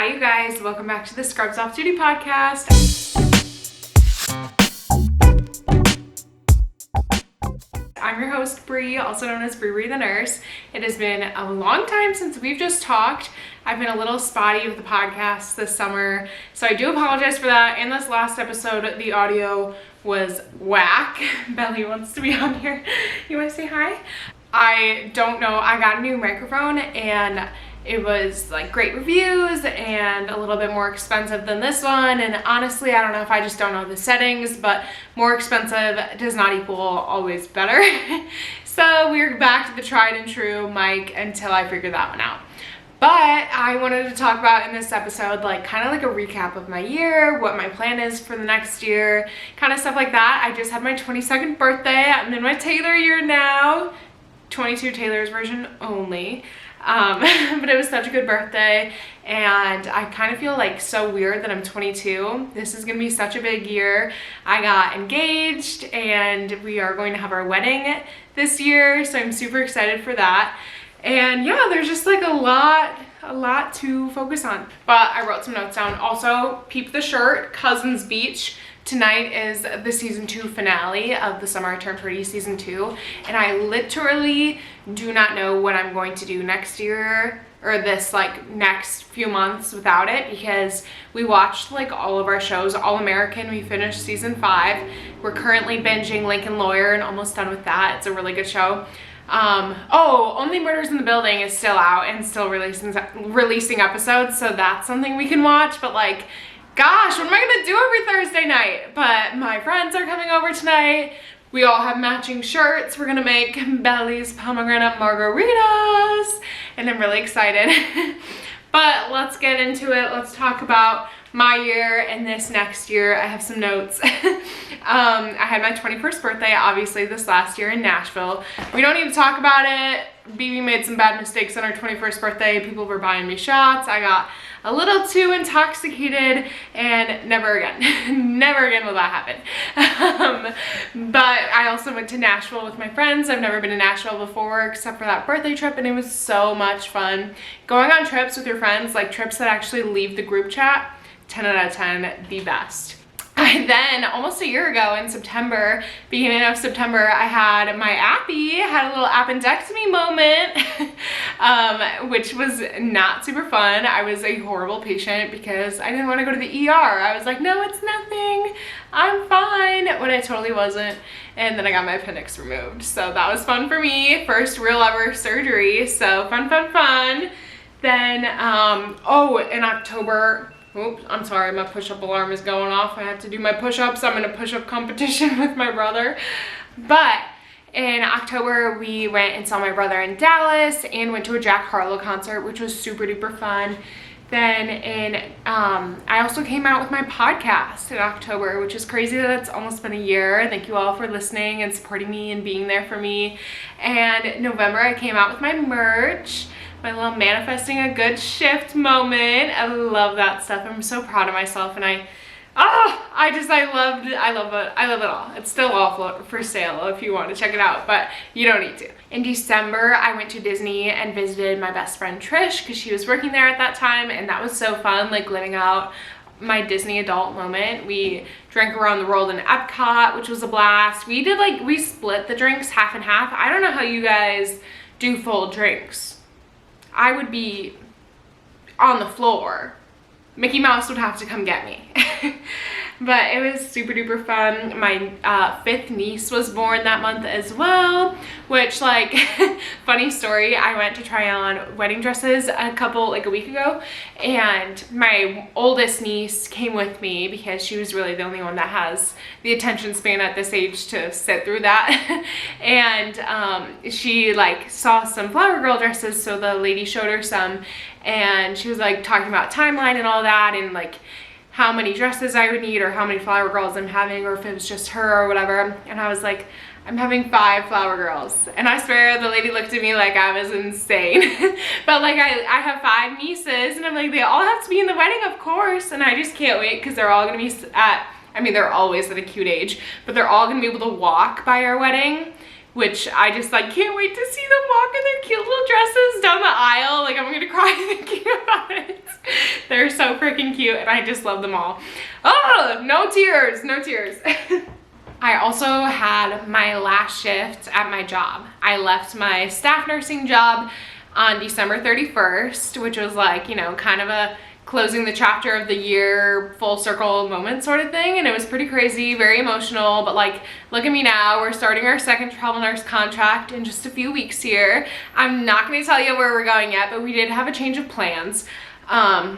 Hi you guys, welcome back to the Scrubs Off Duty podcast. I'm your host Bree, also known as Bree the Nurse. It has been a long time since we've just talked. I've been a little spotty with the podcast this summer, so I do apologize for that. In this last episode, the audio was whack. Belly wants to be on here. You want to say hi? I don't know, I got a new microphone and it was like great reviews and a little bit more expensive than this one, and honestly I don't know if I just don't know the settings, but more expensive does not equal always better. So we're back to the tried and true mic until I figure that one out. But I wanted to talk about in this episode kind of like a recap of my year, what my plan is for the next year, kind of stuff like that. I just had my 22nd birthday. I'm in my Taylor year now, 22 Taylor's version only. But it was such a good birthday, and I kind of feel like so weird that I'm 22. This is gonna be such a big year. I got engaged and we are going to have our wedding this year, so I'm super excited for that. And yeah, there's just like a lot to focus on. But I wrote some notes down. Also, peep the shirt, Cousins Beach. Tonight is the season 2 finale of the Summer I Turned Pretty season 2, and I literally do not know what I'm going to do next year or this next few months without it, because we watched all of our shows. All American, we finished season 5. We're currently binging Lincoln Lawyer and almost done with that. It's a really good show. Only Murders in the Building is still out and still releasing episodes, so that's something we can watch. But gosh, what am I gonna do every Thursday night? But my friends are coming over tonight. We all have matching shirts. We're gonna make Belly's pomegranate margaritas, and I'm really excited. But let's get into it. Let's talk about my year and this next year. I have some notes. I had my 21st birthday, obviously, this last year in Nashville. We don't need to talk about it. BB made some bad mistakes on our 21st birthday. People were buying me shots. I got a little too intoxicated, and never again. Never again will that happen. But I also went to Nashville with my friends. I've never been to Nashville before except for that birthday trip, and it was so much fun. Going on trips with your friends, trips that actually leave the group chat, 10 out of 10, the best. Then almost a year ago in September, beginning of September, I had my appy, had a little appendectomy moment, which was not super fun. I was a horrible patient because I didn't want to go to the ER. I was like, no, it's nothing, I'm fine, when I totally wasn't. And then I got my appendix removed. So that was fun for me. First real ever surgery. So fun. Then, in October, oops, I'm sorry, my push-up alarm is going off. I have to do my push-ups. I'm in a push-up competition with my brother. But in October, we went and saw my brother in Dallas and went to a Jack Harlow concert, which was super duper fun. Then I also came out with my podcast in October, which is crazy that it's almost been a year. Thank you all for listening and supporting me and being there for me. And in November, I came out with my merch. My little manifesting a good shift moment. I love that stuff. I'm so proud of myself, and I love it all. It's still all for sale if you want to check it out, but you don't need to. In December, I went to Disney and visited my best friend Trish because she was working there at that time, and that was so fun, living out my Disney adult moment. We drank around the world in Epcot, which was a blast. We did we split the drinks half and half. I don't know how you guys do full drinks. I would be on the floor. Mickey Mouse would have to come get me. But it was super duper fun. My 5th niece was born that month as well, which funny story, I went to try on wedding dresses a week ago, and my oldest niece came with me because she was really the only one that has the attention span at this age to sit through that. And she saw some Flower Girl dresses, so the lady showed her some, and she was talking about timeline and all that, and how many dresses I would need or how many Flower Girls I'm having, or if it was just her or whatever. And I was like, I'm having 5 Flower Girls. And I swear the lady looked at me like I was insane. But I have 5 nieces, and I'm like, they all have to be in the wedding, of course. And I just can't wait because they're all gonna be they're always at a cute age, but they're all gonna be able to walk by our wedding, which I just like can't wait to see them walk in their cute little dresses down the aisle. Like, I'm gonna cry thinking about it. They're so freaking cute and I just love them all. Oh, no tears, no tears. I also had my last shift at my job. I left my staff nursing job on December 31st, which was like, you know, kind of a closing the chapter of the year, full circle moment sort of thing. And it was pretty crazy, very emotional, but like, look at me now. We're starting our second travel nurse contract in just a few weeks here. I'm not gonna tell you where we're going yet, but we did have a change of plans. But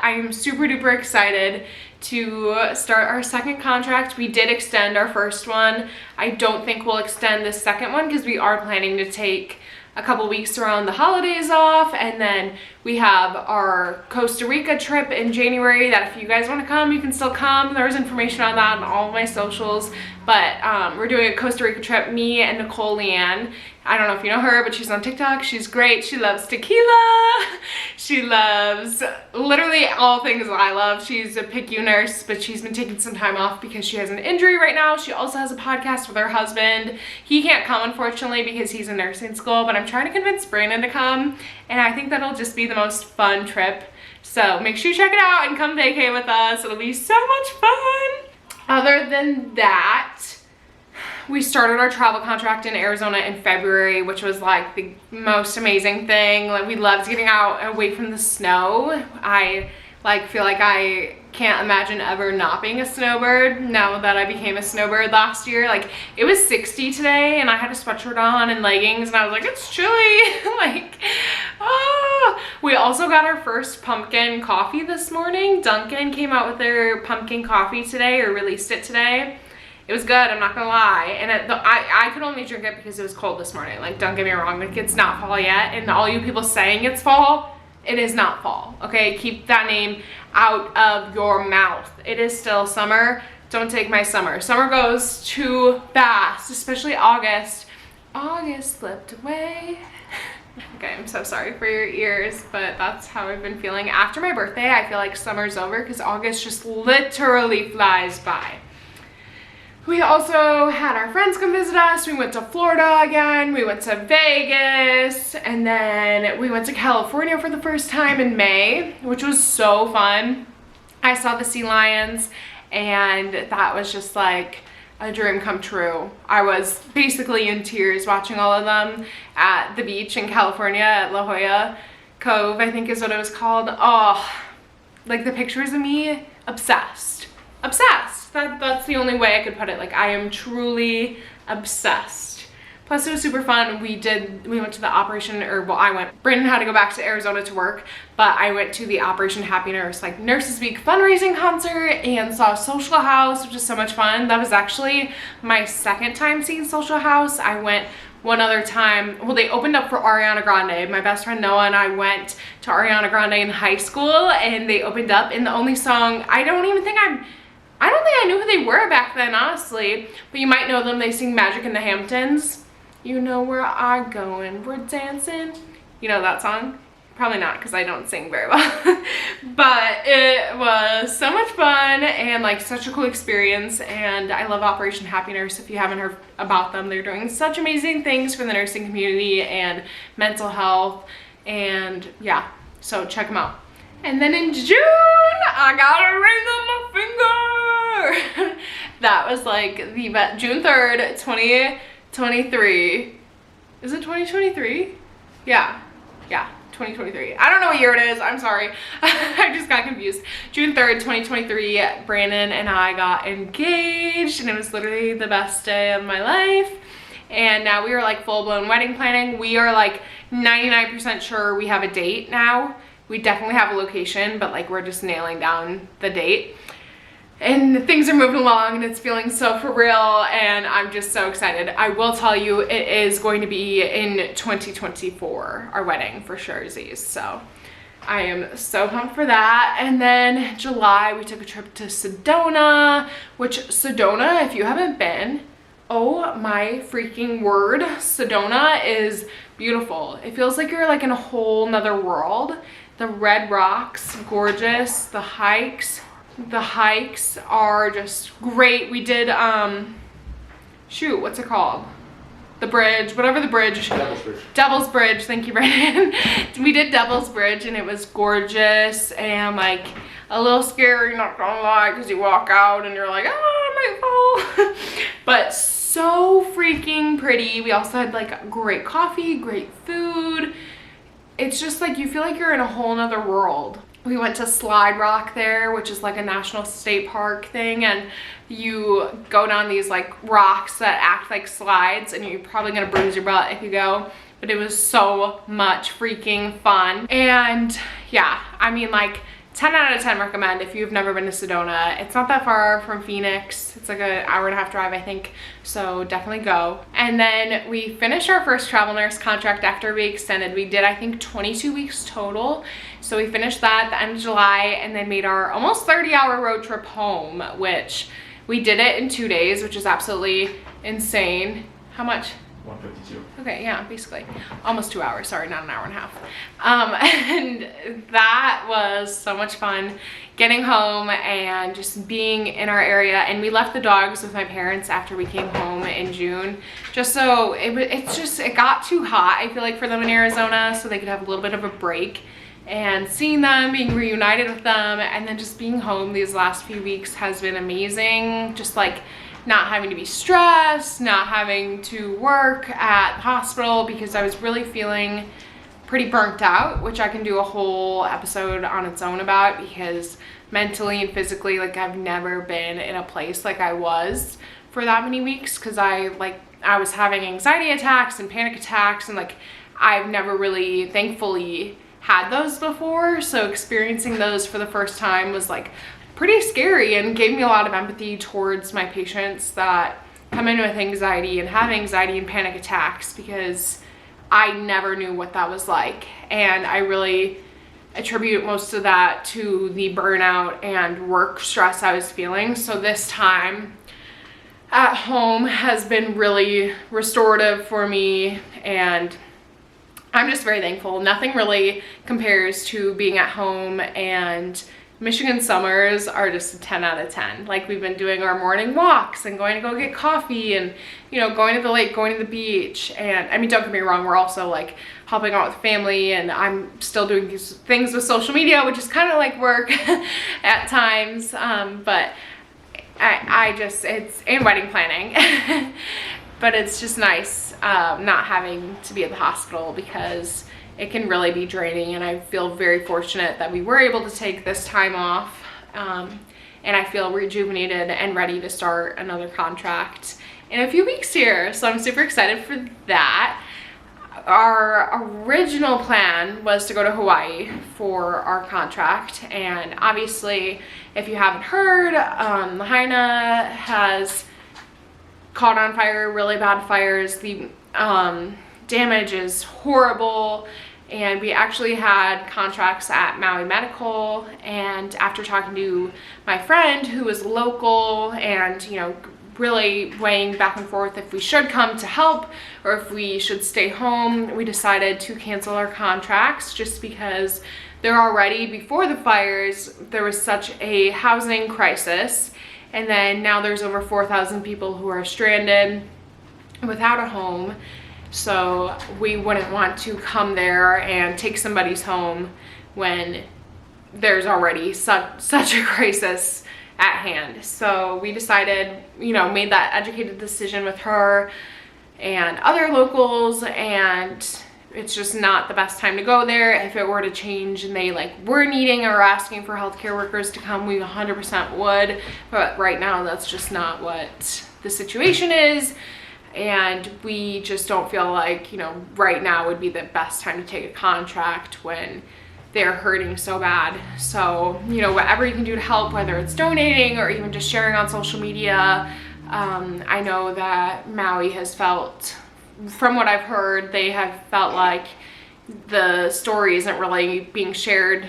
I'm super duper excited to start our second contract. We did extend our first one. I don't think we'll extend the second one because we are planning to take a couple weeks around the holidays off, and then we have our Costa Rica trip in January that if you guys want to come, you can still come. There's information on that on all of my socials, but we're doing a Costa Rica trip, me and Nicole Leanne. I don't know if you know her, but she's on TikTok. She's great. She loves tequila. She loves literally all things that I love. She's a PICU nurse, but she's been taking some time off because she has an injury right now. She also has a podcast with her husband. He can't come, unfortunately, because he's in nursing school, but I'm trying to convince Brandon to come, and I think that'll just be the most fun trip. So make sure you check it out and come vacay with us. It'll be so much fun. Other than that, we started our travel contract in Arizona in February, which was like the most amazing thing. Like, we loved getting out away from the snow. I like feel like I can't imagine ever not being a snowbird now that I became a snowbird last year. Like, it was 60 today and I had a sweatshirt on and leggings and I was like, it's chilly. Like, oh. We also got our first pumpkin coffee this morning. Dunkin' came out with their pumpkin coffee today, or released it today. It was good, I'm not gonna lie. And I could only drink it because it was cold this morning. Like, don't get me wrong, like, it's not fall yet. And all you people saying it's fall, it is not fall, okay? Keep that name out of your mouth. It is still summer. Don't take my summer. Summer goes too fast, especially August. August slipped away. Okay, I'm so sorry for your ears, but that's how I've been feeling. After my birthday, I feel like summer's over because August just literally flies by. We also had our friends come visit us. We went to Florida again. We went to Vegas, and then we went to California for the first time in May, which was so fun. I saw the sea lions, and that was just like a dream come true. I was basically in tears watching all of them at the beach in California at La Jolla Cove, I think is what it was called. Oh, like, the pictures of me, obsessed. Obsessed. That's the only way I could put it. Like, I am truly obsessed. Plus, it was super fun. We went to the Operation, or well, I went. Brandon had to go back to Arizona to work, but I went to the Operation Happy Nurse, like, Nurses Week fundraising concert and saw Social House, which is so much fun. That was actually my second time seeing Social House. I went one other time. Well, they opened up for Ariana Grande. My best friend Noah and I went to Ariana Grande in high school, and they opened up, and the only song, I don't think I knew who they were back then, honestly, but you might know them. They sing Magic in the Hamptons. You know where I'm going, we're dancing. You know that song? Probably not, because I don't sing very well. But it was so much fun and like such a cool experience, and I love Operation Happy Nurse. If you haven't heard about them, they're doing such amazing things for the nursing community and mental health, and yeah, so check them out. And then in June, I got a ring on my finger. That was like the June 3rd, 2023. Is it 2023? Yeah, 2023. I don't know what year it is, I'm sorry. I just got confused. June 3rd, 2023, Brandon and I got engaged, and it was literally the best day of my life. And now we are like full-blown wedding planning. We are like 99% sure we have a date now. We definitely have a location, but like, we're just nailing down the date. And things are moving along, and it's feeling so for real, and I'm just so excited. I will tell you, it is going to be in 2024, our wedding for sure, so I am so pumped for that. And then July, we took a trip to Sedona, which Sedona, if you haven't been, oh my freaking word, Sedona is beautiful. It feels like you're like in a whole nother world. The red rocks, gorgeous. The hikes are just great. We did shoot, what's it called? The bridge, whatever the bridge. Devil's Bridge. Devil's Bridge, thank you, Brandon. We did Devil's Bridge and it was gorgeous and like a little scary, not gonna lie, because you walk out and you're like, oh, I might fall. But so freaking pretty. We also had like great coffee, great food. It's just like you feel like you're in a whole nother world. We went to Slide Rock there, which is like a national state park thing, and you go down these like rocks that act like slides, and you're probably gonna bruise your butt if you go, but it was so much freaking fun. And yeah, I mean, like 10 out of 10 recommend if you've never been to Sedona. It's not that far from Phoenix. It's like an hour-and-a-half drive, I think. So definitely go. And then we finished our first travel nurse contract after we extended. We did, I think, 22 weeks total. So we finished that at the end of July and then made our almost 30-hour road trip home, which we did it in 2 days, which is absolutely insane. How much? 152. Okay, yeah, basically almost 2 hours. Sorry, not an hour and a half. And that was so much fun getting home and just being in our area. And we left the dogs with my parents after we came home in June, just so it got too hot, I feel like, for them in Arizona, so they could have a little bit of a break. And seeing them, being reunited with them, and then just being home these last few weeks has been amazing. Just like not having to be stressed, not having to work at the hospital, because I was really feeling pretty burnt out, which I can do a whole episode on its own about, because mentally and physically, like, I've never been in a place like I was for that many weeks, because I was having anxiety attacks and panic attacks, and like I've never really, thankfully, had those before. So experiencing those for the first time was like pretty scary and gave me a lot of empathy towards my patients that come in with anxiety and have anxiety and panic attacks, because I never knew what that was like. And I really attribute most of that to the burnout and work stress I was feeling. So this time at home has been really restorative for me, and I'm just very thankful. Nothing really compares to being at home, and Michigan summers are just a 10 out of 10. Like, we've been doing our morning walks and going to go get coffee and, you know, going to the lake, going to the beach. And I mean, don't get me wrong, we're also like helping out with family, and I'm still doing these things with social media, which is kind of like work at times. But I just, and wedding planning. But it's just nice not having to be at the hospital, because it can really be draining, and I feel very fortunate that we were able to take this time off, and I feel rejuvenated and ready to start another contract in a few weeks here. So I'm super excited for that. Our original plan was to go to Hawaii for our contract, and obviously, if you haven't heard, Lahaina has caught on fire, really bad fires. The damage is horrible, and we actually had contracts at MAUI Medical. And after talking to my friend who was local and, you know, really weighing back and forth if we should come to help or if we should stay home, we decided to cancel our contracts, just because there already, before the fires, there was such a housing crisis. And then now there's over 4,000 people who are stranded without a home. So we wouldn't want to come there and take somebody's home when there's already such a crisis at hand. So we decided, you know, made that educated decision with her and other locals, and it's just not the best time to go there. If it were to change and they like were needing or asking for healthcare workers to come, we 100% would. But right now, that's just not what the situation is. And we just don't feel like, you know, right now would be the best time to take a contract when they're hurting so bad. So, you know, whatever you can do to help, whether it's donating or even just sharing on social media. I know that Maui has felt, from what I've heard, they have felt like the story isn't really being shared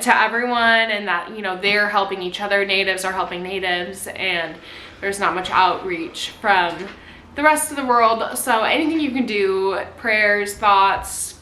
to everyone, and that, you know, they're helping each other, natives are helping natives, and there's not much outreach from the rest of the world. So anything you can do, prayers, thoughts,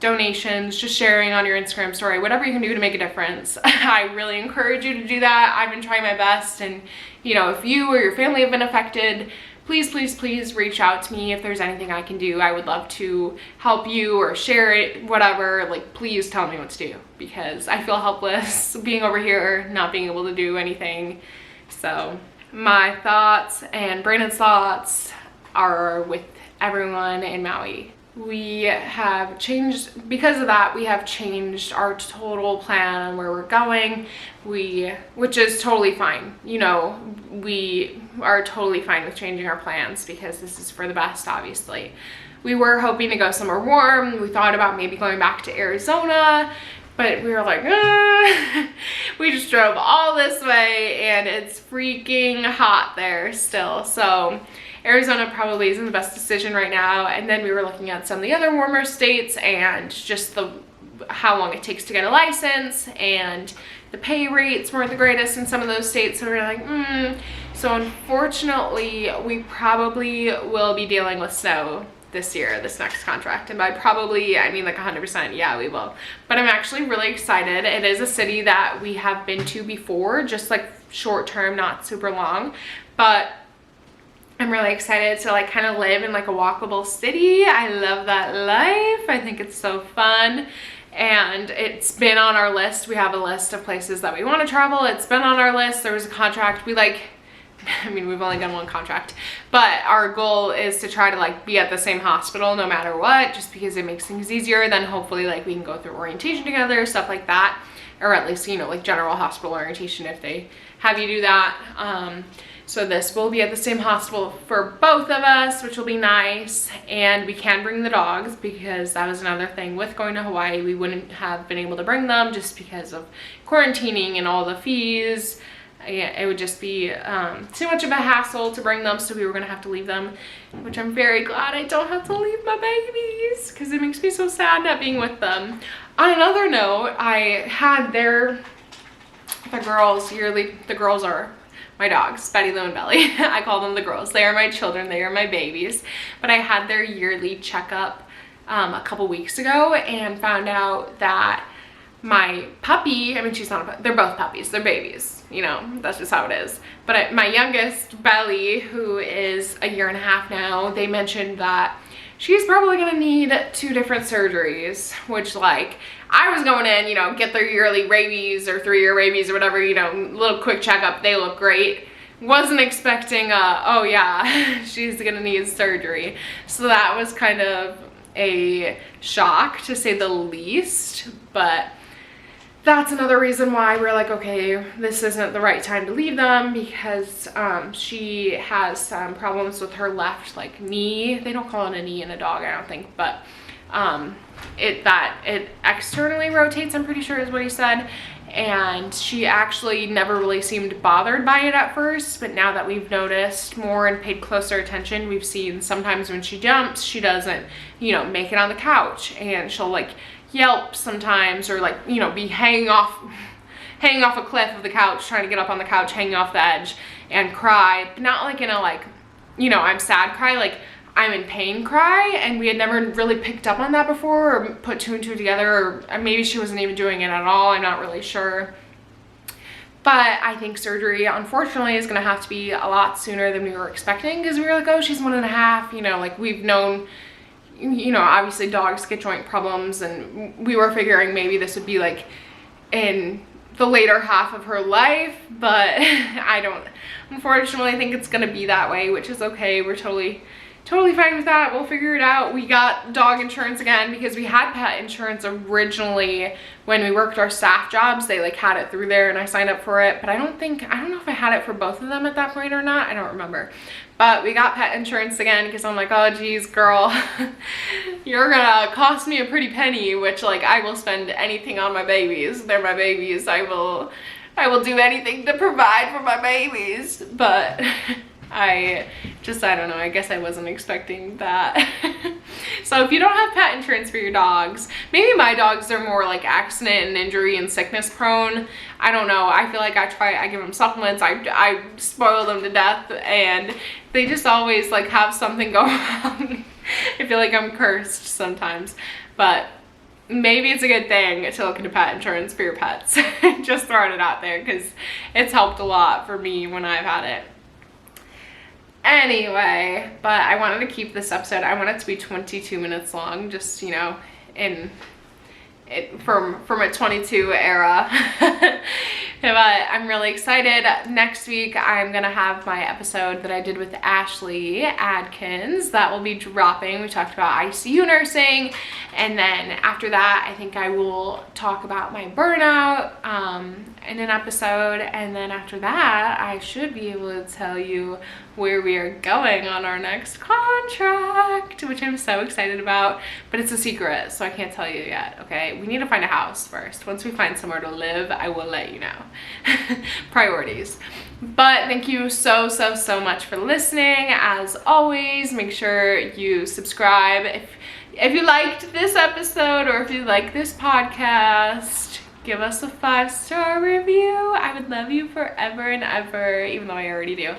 donations, just sharing on your Instagram story, whatever you can do to make a difference. I really encourage you to do that. I've been trying my best, and, you know, if you or your family have been affected please, please, please reach out to me if there's anything I can do. I would love to help you or share it, whatever. Like, please tell me what to do, because I feel helpless being over here, not being able to do anything. So my thoughts and Brandon's thoughts are with everyone in Maui. We have changed, because of that, we have changed our total plan on where we're going, which is totally fine. You know, we are totally fine with changing our plans because this is for the best, obviously. We were hoping to go somewhere warm. We thought about maybe going back to Arizona, but we were like, we just drove all this way and it's freaking hot there still. So Arizona probably isn't the best decision right now. And then we were looking at some of the other warmer states and just how long it takes to get a license, and the pay rates weren't the greatest in some of those states. So we were like, So unfortunately, we probably will be dealing with snow this year, this next contract. And by probably, I mean like 100%, yeah, we will. But I'm actually really excited. It is a city that we have been to before, just like short term, not super long. But I'm really excited to like kind of live in like a walkable city. I love that life. I think it's so fun. And it's been on our list. We have a list of places that we want to travel. It's been on our list. There was a contract. We've only done one contract, but our goal is to try to like be at the same hospital no matter what, just because it makes things easier. Then hopefully like we can go through orientation together, stuff like that. Or at least, you know, like general hospital orientation if they have you do that. So this will be at the same hospital for both of us, which will be nice. And we can bring the dogs, because that was another thing with going to Hawaii. We wouldn't have been able to bring them just because of quarantining and all the fees. Yeah, it would just be too much of a hassle to bring them, so we were gonna have to leave them, which I'm very glad I don't have to leave my babies, because it makes me so sad not being with them. On another note, I had the girls are my dogs, Betty, Lou, and Belly. I call them the girls. They are my children, they are my babies. But I had their yearly checkup a couple weeks ago and found out that my puppy, I mean, she's not a puppy, they're both puppies, they're babies, you know, that's just how it is. But my youngest, Belly, who is a year and a half now, they mentioned that she's probably gonna need 2 different surgeries, which, like, I was going in, you know, get their yearly rabies or 3-year rabies or whatever, you know, little quick checkup, they look great. Wasn't expecting oh yeah, she's gonna need surgery. So that was kind of a shock, to say the least. But that's another reason why we're like, okay, this isn't the right time to leave them, because she has some problems with her left, like, knee. They don't call it a knee in a dog, I don't think, but it externally rotates, I'm pretty sure is what he said. And she actually never really seemed bothered by it at first, but now that we've noticed more and paid closer attention, we've seen sometimes when she jumps, she doesn't, you know, make it on the couch, and she'll like yelp sometimes, or like, you know, be hanging off a cliff of the couch, trying to get up on the couch, hanging off the edge, and cry, but not like in a, like, you know, I'm sad cry, like I'm in pain cry. And we had never really picked up on that before, or put 2 and 2 together, or maybe she wasn't even doing it at all, I'm not really sure. But I think surgery, unfortunately, is gonna have to be a lot sooner than we were expecting, because we were like, oh, she's 1.5, you know, like we've known, you know, obviously dogs get joint problems, and we were figuring maybe this would be like in the later half of her life, but I don't unfortunately think it's gonna be that way, which is okay. We're totally fine with that. We'll figure it out. We got dog insurance again, because we had pet insurance originally when we worked our staff jobs. They like had it through there and I signed up for it, but I don't know if I had it for both of them at that point or not. I don't remember. But we got pet insurance again, because I'm like, oh geez, girl, you're gonna cost me a pretty penny, which, like, I will spend anything on my babies. They're my babies. I will do anything to provide for my babies. But I don't know, I guess I wasn't expecting that. So if you don't have pet insurance for your dogs, maybe my dogs are more like accident and injury and sickness prone. I don't know. I feel like I give them supplements, I spoil them to death, and they just always like have something go wrong. I feel like I'm cursed sometimes, but maybe it's a good thing to look into pet insurance for your pets. Just throwing it out there, because it's helped a lot for me when I've had it. Anyway, but I wanted to keep this episode, I want it to be 22 minutes long, just, you know, from a 22 era. But I'm really excited. Next week I'm gonna have my episode that I did with Ashley Adkins that will be dropping. We talked about ICU nursing, and then after that I think I will talk about my burnout in an episode, and then after that I should be able to tell you where we are going on our next contract, which I'm so excited about, but it's a secret, so I can't tell you yet, okay? We need to find a house first. Once we find somewhere to live, I will let you know. Priorities. But thank you so much for listening. As always, make sure you subscribe. If you liked this episode, or if you like this podcast, give us a 5-star review. I would love you forever and ever, even though I already do.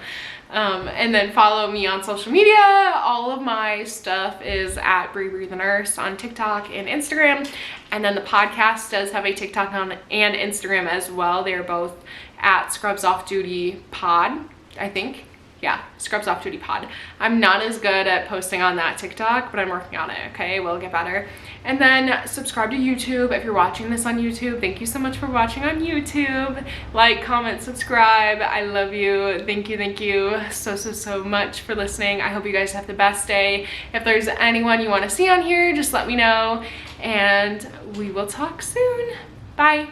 And then follow me on social media. All of my stuff is at Bree the Nurse on TikTok and Instagram. And then the podcast does have a TikTok and Instagram as well. They're both at Scrubs Off Duty Pod, I think. Yeah, Scrubs Off Duty Pod. I'm not as good at posting on that TikTok, but I'm working on it, okay? We'll get better. And then subscribe to YouTube if you're watching this on YouTube. Thank you so much for watching on YouTube. Like, comment, subscribe. I love you. Thank you so much for listening. I hope you guys have the best day. If there's anyone you want to see on here, just let me know, and we will talk soon. Bye.